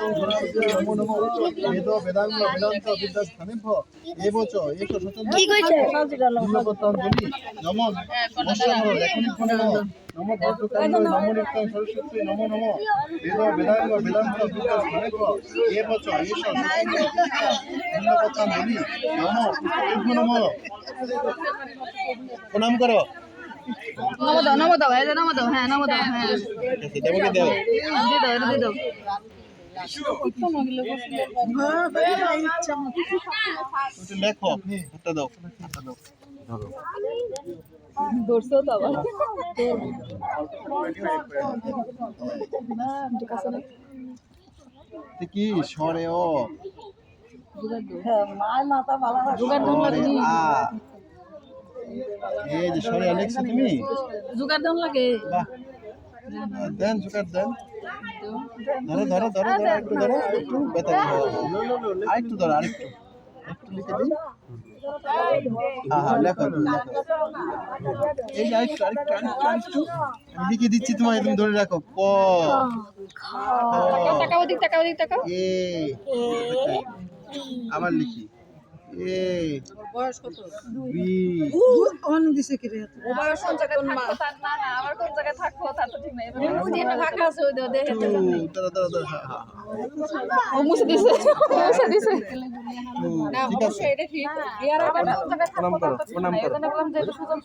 নমো নমো বেদ বেদাঙ্গ বেদান্ত বিদ্যাস্থানেভ্য এবচ এষ কি কইছে সচন্দ্রপত্রাঞ্জলি নমঃ বৎসমর লেখনিভ্য নমঃ নমো ভদ্রকাণ্ড নমো নিত্যং সরস্বতী নমো নমঃ বেদ বেদাঙ্গ বেদান্ত বিদ্যাস্থানেভ্য এবচ এষ সচন্দ্রপত্রাঞ্জলি নমঃ পুষ্পেভ্য নমঃ। প্রণাম করো। নমো দাও এই যে নমো দাও হ্যাঁ নমো দাও হ্যাঁ দেবকে দাও। দিয়ে দাও একটু লেখো হাতটা দাও হাতটা দাও ধরো ধরছো তো আবার কি সরে ও জোগাড় ধন লাগে আ এই যে সরে লেখছো তুমি জোগাড় ধন লাগে বাহ দেন জোগাড় দেন ধরো ধরো ধরো ধরো একটু ধরো একটু বেতা আরেকটু ধরো আরেকটু একটু লিখে দিই হ্যাঁ লেখো লেখো এই যে আরেকটু আরেকটু আরেকটু আরেকটু আমি লিখে দিচ্ছি তোমাকে তুমি ধরে রাখো ক টাকাও দিক এ আবার লিখি এ বয়স কত? বি অন দিছে কি রে? বয়স কোন জায়গায় থাকবো তার না আমার কোন জায়গায় থাকবো তার তো ঠিক নাই বুঝি না ফাঁকা আছে ওই দেখে দাঁড়া দাঁড়া দাঁড়া ও মুছে দিছে না ঠিক আছে অবশ্যই এটা ঠিক। ইয়ার প্রণাম করো প্রণাম করো এজন্য বললাম যে একটু সুযোগ পাই